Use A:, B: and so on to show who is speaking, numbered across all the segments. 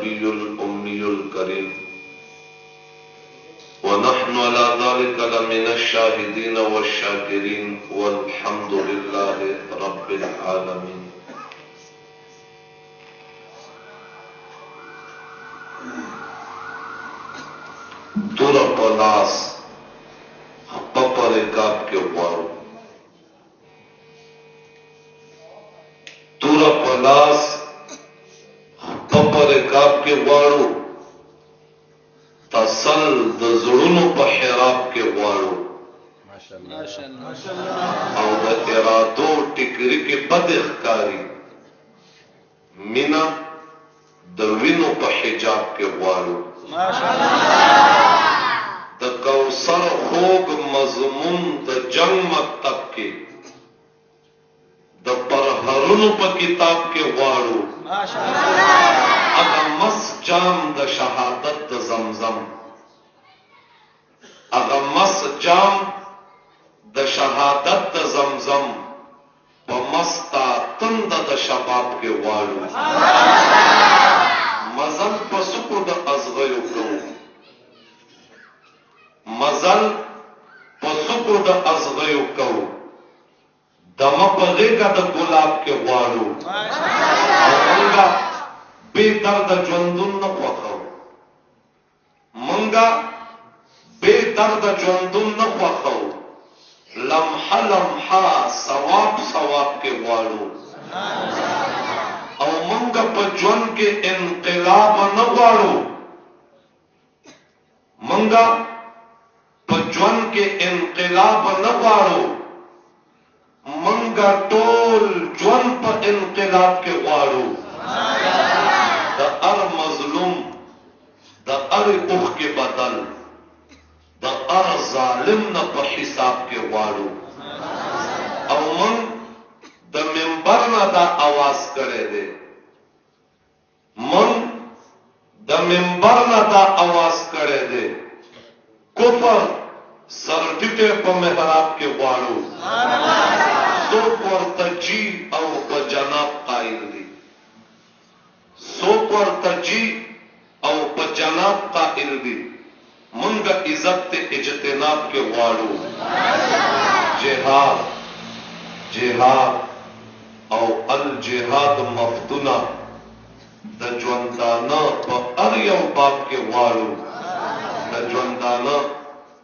A: नबीयुल उम्मीयुल करीम व नहनु अला ज़ालिका लमिनश शाहिदीन वश्शाकिरीन वल्हम्दुलिल्लाहि रब्बिल आलमीन। तुरा पलास पपरे काप के वारो तुरा पलास पपरे काप के वारो तसल द जुड़ुनो पहराब के वारो और द इरादो टिकरी के बदख्कारी मीना द विनो पहिजाब के वारो द कौसर खोग मजमून द जंग मकतब के द परहरुन प किताब के वारो अगर मस जाम द शहादत द जमजम अगर मस जाम द शहादत द जमजम व मस्ता तंद द शबाब के वारो मजल पसुको द अजगयो को मजल पसुको द अजगयो को दम पगेगा द गुलाब के वारो मंगा बेदर्द ज्वंदुन न पखो मंगा बेदर्द ज्वंदुन न पखो लम्हा लम्हा सवाब सवाब के वारो और मंगा पज्वन के इनकलाब न वारो मंगा पज्वन के इनकलाब न वारो मंगा टोल ज्वन पर इनकलाब के वारो द अर मजलूम द अर उख के बदल द अर जालिम न पर हिसाब के वारो और मन द मिंबर न दा आवाज करे दे मन द मिंबर न दा आवाज करे दे कुफर सरटिटे पर मेहराब के वारो सो पर तजी और बजनाब कायल दी सो पर तजी और बजनाब कायल दी मंगा इज्जत इज्तनाब के वारो जिहाद जिहाद और अल जिहाद मफ्तुना द ज्वंदाना प अरियो बाप के वारो द ज्वंदाना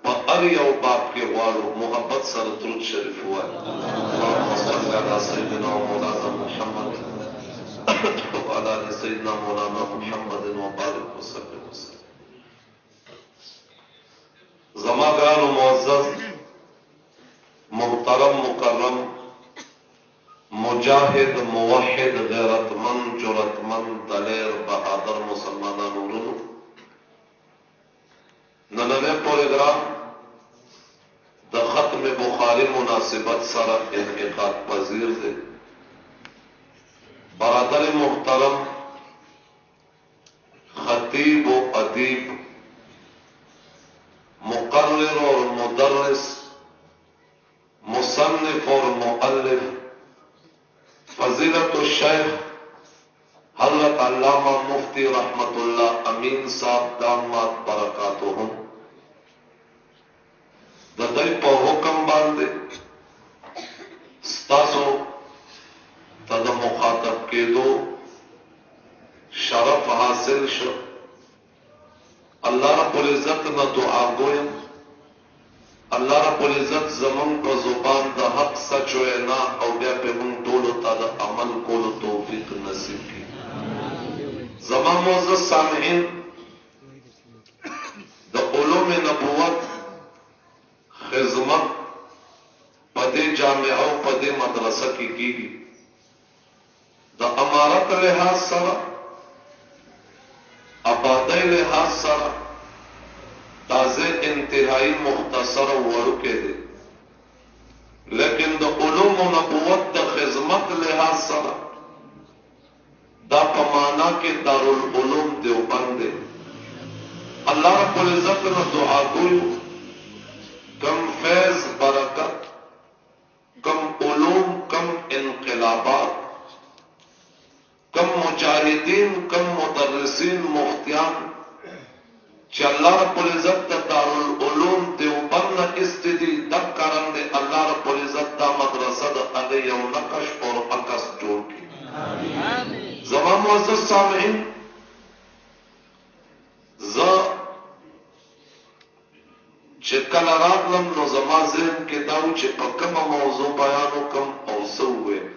A: प अरियो बाप के वारो मोहब्बत सर दुरूद शरीफ हुआ सय्यदना मौलाना मुहम्मद वाला सय्यदना मौलाना मुहम्मद व बारिक वसल्लम। ज़मादान मुअज़्ज़ज़ मुहतरम मुकर्रम मुजाहिद मुवहिद गैरतमंद जुरतमंद दलेर बहादुर मुसलमाना नूरुन ननवे प्रोग्राम द खत्म बुखारी मुनासिबत सर इनइकाद पजीर दे बरादर मुहतरम खतीब व अदीब मुकर्रिर और मुदर्रिस मुसन्निफ और मुअल्लिफ फजीलत शेख हज़रत अल्लामा मुफ्ती रहमतुल्लाह अमीन साहब दामात बरकातुहुम ददई पर हुक्म बांधे स्तासो तद मुखातब के दो शरफ हासिल शो अल्लाह रब्बुल इज्जत न दुआ गोयम अल्लाह रब्बुल इज्जत जमन को जुबान द हक सच वे ना और बे पे मुन टोलो तद अमल को तौफीक नसीब की जमा मुअज़्ज़ज़ सामिईन द उलूम नबुवत खिजमत पदे जामिया पदे मदरसा की द अमारत लिहाज सरा आबादी लिहाज सरा ताजे इंतहाई मुख्तसर वड़ू के दे लेकिन द उलूम नबुवत द खिजमत लिहाज सरा दा पमाना के दारुल उलूम देवबंद अल्लाह रब्बुल इज्जत ने दुआ गोयू कम फैज बरकत कम उलूम कम इनकलाबात कम मुजाहिदीन, कम मुदर्रिसीन, मुफ्तियान چې الله رب العزت د دارالعلوم دیوبند استدی دک کارن دے الله رب العزت دا مدرسه د اده یو نقش اور عکس جوړ کی آمین. زما معزز سامعین، ز چې کله راتلم نو زما ذهن کې دا و چې په کومه موضوع بیان وکم او څه ووایم.